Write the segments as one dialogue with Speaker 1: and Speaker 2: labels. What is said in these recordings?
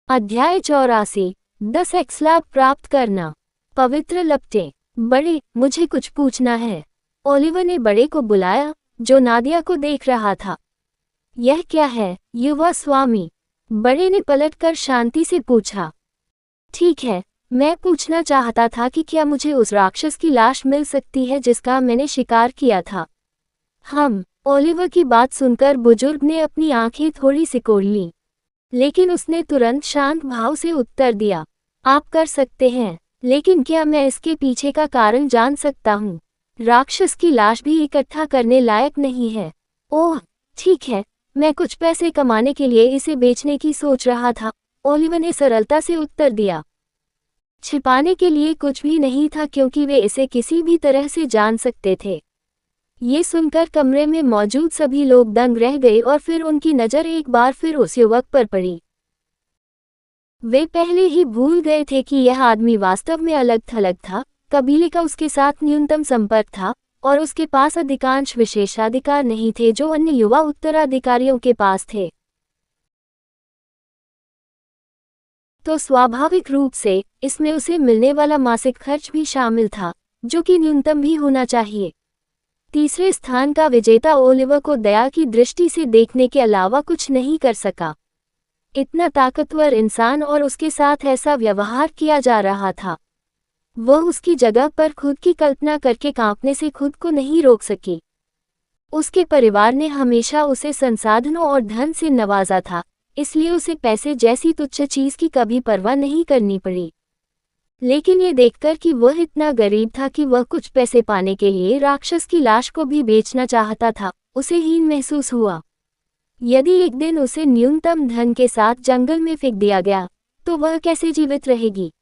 Speaker 1: अध्याय 84। 10x लाभ प्राप्त करना। पवित्र लपटें। बड़े, मुझे कुछ पूछना है। ओलिवर ने बड़े को बुलाया, जो नादिया को देख रहा था। यह क्या है, युवा स्वामी? बड़े ने पलटकर शांति से पूछा। ठीक है, मैं पूछना चाहता था कि क्या मुझे उस राक्षस की लाश मिल सकती है जिसका मैंने शिकार किया था। ओलिवर की बात सुनकर बुजुर्ग ने अपनी आंखें थोड़ी सिकोड़ लीं, लेकिन उसने तुरंत शांत भाव से उत्तर दिया, आप कर सकते हैं, लेकिन क्या मैं इसके पीछे का कारण जान सकता हूँ? राक्षस की लाश भी इकट्ठा करने लायक नहीं है। ओह, ठीक है, मैं कुछ पैसे कमाने के लिए इसे बेचने की सोच रहा था, ओलिवर ने सरलता से उत्तर दिया। छिपाने के लिए कुछ भी नहीं था क्योंकि वे इसे किसी भी तरह से जान सकते थे। ये सुनकर कमरे में मौजूद सभी लोग दंग रह गए और फिर उनकी नज़र एक बार फिर उस युवक पर पड़ी। वे पहले ही भूल गए थे कि यह आदमी वास्तव में अलग थलग था, कबीले का उसके साथ न्यूनतम संपर्क था और उसके पास अधिकांश विशेषाधिकार नहीं थे जो अन्य युवा उत्तराधिकारियों के पास थे। तो स्वाभाविक रूप से इसमें उसे मिलने वाला मासिक खर्च भी शामिल था, जो कि न्यूनतम भी होना चाहिए। तीसरे स्थान का विजेता ओलिवर को दया की दृष्टि से देखने के अलावा कुछ नहीं कर सका। इतना ताकतवर इंसान और उसके साथ ऐसा व्यवहार किया जा रहा था। वह उसकी जगह पर खुद की कल्पना करके कांपने से खुद को नहीं रोक सकी। उसके परिवार ने हमेशा उसे संसाधनों और धन से नवाजा था, इसलिए उसे पैसे जैसी तुच्छ चीज की कभी परवाह नहीं करनी पड़ी। लेकिन ये देखकर कि वह इतना गरीब था कि वह कुछ पैसे पाने के लिए राक्षस की लाश को भी बेचना चाहता था, उसे हीन महसूस हुआ। यदि एक दिन उसे न्यूनतम धन के साथ जंगल में फेंक दिया गया, तो वह कैसे जीवित रहेगी?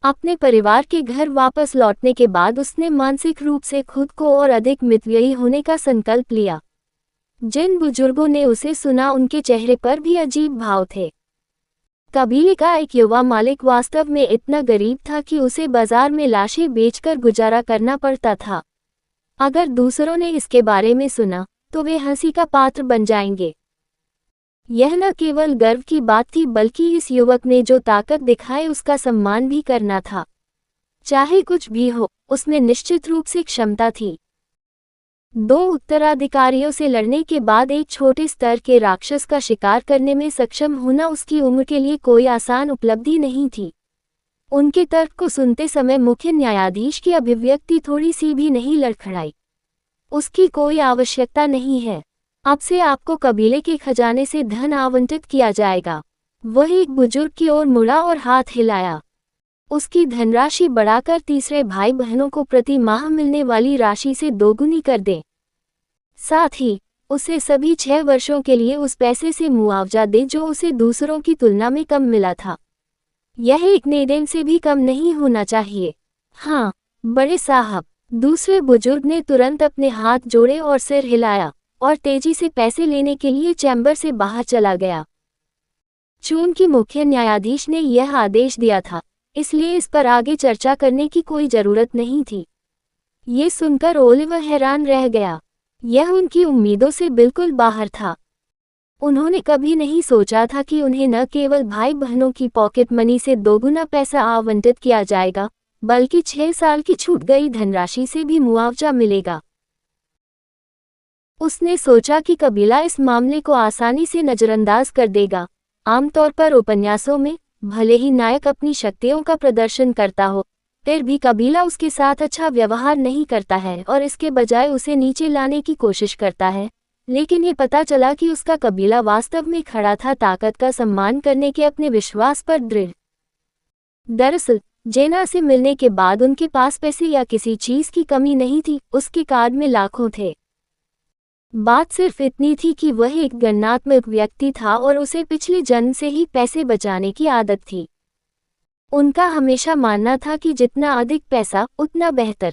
Speaker 1: अपने परिवार के घर वापस लौटने के बाद उसने मानसिक रूप से खुद को और अधिक मितव्ययी होने का संकल्प लिया। जिन बुजुर्गों ने उसे सुना उनके चेहरे पर भी अजीब भाव थे। कबीले का एक युवा मालिक वास्तव में इतना गरीब था कि उसे बाजार में लाशें बेचकर गुजारा करना पड़ता था। अगर दूसरों ने इसके बारे में सुना, तो वे हंसी का पात्र बन जाएंगे। यह न केवल गर्व की बात थी बल्कि इस युवक ने जो ताकत दिखाई उसका सम्मान भी करना था। चाहे कुछ भी हो, उसमें निश्चित रूप से क्षमता थी। 2 उत्तराधिकारियों से लड़ने के बाद एक छोटे स्तर के राक्षस का शिकार करने में सक्षम होना उसकी उम्र के लिए कोई आसान उपलब्धि नहीं थी। उनके तर्क को सुनते समय मुख्य न्यायाधीश की अभिव्यक्ति थोड़ी सी भी नहीं लड़खड़ाई। उसकी कोई आवश्यकता नहीं है। अब से आपको कबीले के खजाने से धन आवंटित किया जाएगा। वह एक बुजुर्ग की ओर मुड़ा और हाथ हिलाया। उसकी धनराशि बढ़ाकर तीसरे भाई बहनों को प्रति माह मिलने वाली राशि से दोगुनी कर दे। साथ ही उसे सभी 6 वर्षों के लिए उस पैसे से मुआवजा दे जो उसे दूसरों की तुलना में कम मिला था। यह एक नेदेन से भी कम नहीं होना चाहिए। हाँ, बड़े साहब, दूसरे बुजुर्ग ने तुरंत अपने हाथ जोड़े और सिर हिलाया और तेजी से पैसे लेने के लिए चैम्बर से बाहर चला गया। चूंकि मुख्य न्यायाधीश ने यह आदेश दिया था, इसलिए इस पर आगे चर्चा करने की कोई जरूरत नहीं थी। ये सुनकर ओलिवर हैरान रह गया। यह उनकी उम्मीदों से बिल्कुल बाहर था। उन्होंने कभी नहीं सोचा था कि उन्हें न केवल भाई बहनों की पॉकेट मनी से दोगुना पैसा आवंटित किया जाएगा, बल्कि 6 साल की छूट गई धनराशि से भी मुआवजा मिलेगा। उसने सोचा कि कबीला इस मामले को आसानी से नजरअंदाज कर देगा। आमतौर पर उपन्यासों में, भले ही नायक अपनी शक्तियों का प्रदर्शन करता हो, फिर भी कबीला उसके साथ अच्छा व्यवहार नहीं करता है और इसके बजाय उसे नीचे लाने की कोशिश करता है। लेकिन ये पता चला कि उसका कबीला वास्तव में खड़ा था ताकत का सम्मान करने के अपने विश्वास पर दृढ़। दरअसल जेना से मिलने के बाद उनके पास पैसे या किसी चीज की कमी नहीं थी, उसके कार्ड में लाखों थे। बात सिर्फ इतनी थी कि वह एक गणनात्मक व्यक्ति था और उसे पिछले जन्म से ही पैसे बचाने की आदत थी। उनका हमेशा मानना था कि जितना अधिक पैसा उतना बेहतर।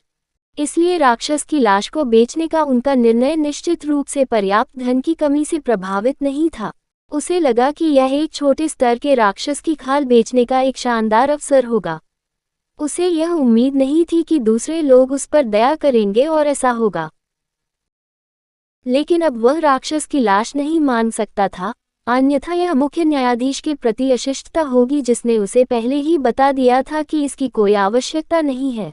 Speaker 1: इसलिए राक्षस की लाश को बेचने का उनका निर्णय निश्चित रूप से पर्याप्त धन की कमी से प्रभावित नहीं था। उसे लगा कि यह एक छोटे स्तर के राक्षस की खाल बेचने का एक शानदार अवसर होगा। उसे यह उम्मीद नहीं थी कि दूसरे लोग उस पर दया करेंगे और ऐसा होगा। लेकिन अब वह राक्षस की लाश नहीं मान सकता था। अन्यथा यह मुख्य न्यायाधीश के प्रति अशिष्टता होगी जिसने उसे पहले ही बता दिया था कि इसकी कोई आवश्यकता नहीं है।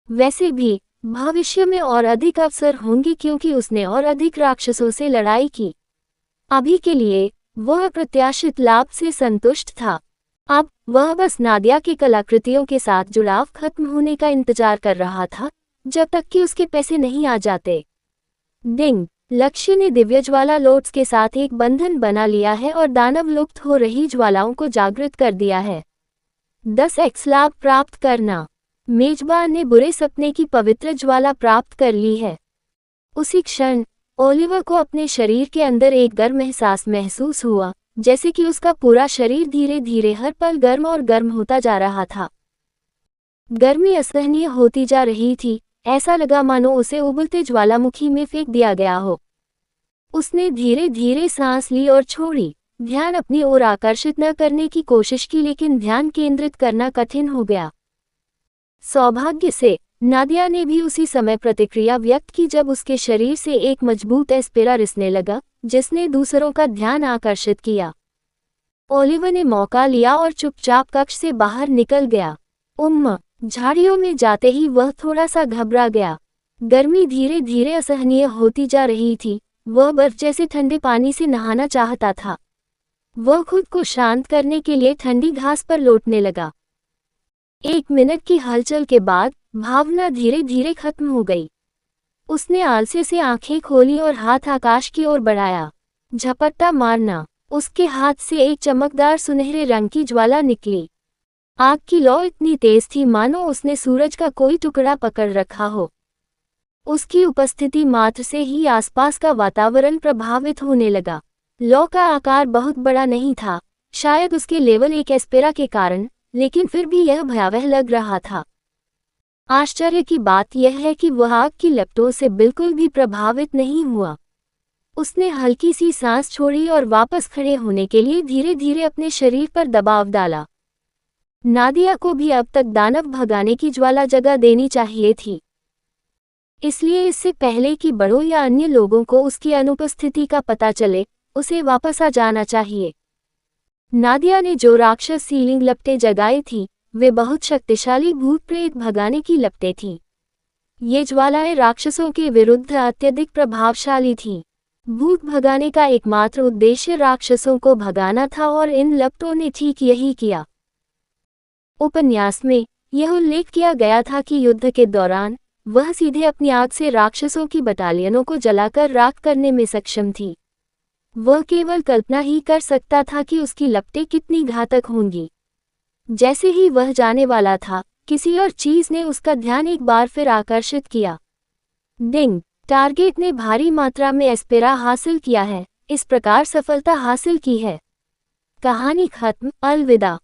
Speaker 1: वैसे भी भविष्य में और अधिक अवसर होंगे क्योंकि उसने और अधिक राक्षसों से लड़ाई की। अभी के लिए वह अप्रत्याशित लाभ से संतुष्ट था। अब वह बस नादिया की कलाकृतियों के साथ जुड़ाव खत्म होने का इंतजार कर रहा था, जब तक कि उसके पैसे नहीं आ जाते। डिंग, लक्ष्य ने दिव्य ज्वाला लोट्स के साथ एक बंधन बना लिया है और दानव लुप्त हो रही ज्वालाओं को जागृत कर दिया है। 10x लाभ प्राप्त करना। मेजबान ने बुरे सपने की पवित्र ज्वाला प्राप्त कर ली है। उसी क्षण ओलिवर को अपने शरीर के अंदर एक गर्म एहसास महसूस हुआ, जैसे कि उसका पूरा शरीर धीरे धीरे हर पल गर्म और गर्म होता जा रहा था। गर्मी असहनीय होती जा रही थी, ऐसा लगा मानो उसे उबलते ज्वालामुखी में फेंक दिया गया हो। उसने धीरे धीरे सांस ली और छोड़ी। ध्यान अपनी ओर आकर्षित न करने की कोशिश की, लेकिन ध्यान केंद्रित करना कठिन हो गया। सौभाग्य से नादिया ने भी उसी समय प्रतिक्रिया व्यक्त की जब उसके शरीर से एक मजबूत एस्पेरा रिसने लगा, जिसने दूसरों का ध्यान आकर्षित किया। ओलिवर ने मौका लिया और चुपचाप कक्ष से बाहर निकल गया। झाड़ियों में जाते ही वह थोड़ा सा घबरा गया। गर्मी धीरे धीरे असहनीय होती जा रही थी। वह बर्फ जैसे ठंडे पानी से नहाना चाहता था। वह खुद को शांत करने के लिए ठंडी घास पर लौटने लगा। 1 मिनट की हलचल के बाद भावना धीरे धीरे खत्म हो गई। उसने आलसे से आंखें खोली और हाथ आकाश की ओर बढ़ाया। झपट्टा मारना। उसके हाथ से एक चमकदार सुनहरे रंग की ज्वाला निकली। आग की लौ इतनी तेज थी मानो उसने सूरज का कोई टुकड़ा पकड़ रखा हो। उसकी उपस्थिति मात्र से ही आसपास का वातावरण प्रभावित होने लगा। लौ का आकार बहुत बड़ा नहीं था, शायद उसके लेवल 1 एस्पेरा के कारण, लेकिन फिर भी यह भयावह लग रहा था। आश्चर्य की बात यह है कि वह आग की लपटों से बिल्कुल भी प्रभावित नहीं हुआ। उसने हल्की सी सांस छोड़ी और वापस खड़े होने के लिए धीरे धीरे अपने शरीर पर दबाव डाला। नादिया को भी अब तक दानव भगाने की ज्वाला जगह देनी चाहिए थी, इसलिए इससे पहले कि बड़ों या अन्य लोगों को उसकी अनुपस्थिति का पता चले, उसे वापस आ जाना चाहिए। नादिया ने जो राक्षस सीलिंग लपटें जगाई थी, वे बहुत शक्तिशाली भूत प्रेत भगाने की लपटें थीं। ये ज्वालाएं राक्षसों के विरुद्ध अत्यधिक प्रभावशाली थीं। भूत भगाने का एकमात्र उद्देश्य राक्षसों को भगाना था और इन लपटों ने ठीक यही किया। उपन्यास में यह उल्लेख किया गया था कि युद्ध के दौरान वह सीधे अपनी आग से राक्षसों की बटालियनों को जलाकर राख करने में सक्षम थी। वह केवल कल्पना ही कर सकता था कि उसकी लपटें कितनी घातक होंगी। जैसे ही वह जाने वाला था, किसी और चीज ने उसका ध्यान एक बार फिर आकर्षित किया। डिंग, टारगेट ने भारी मात्रा में एस्पेरा हासिल किया है, इस प्रकार सफलता हासिल की है। कहानी खत्म। अलविदा।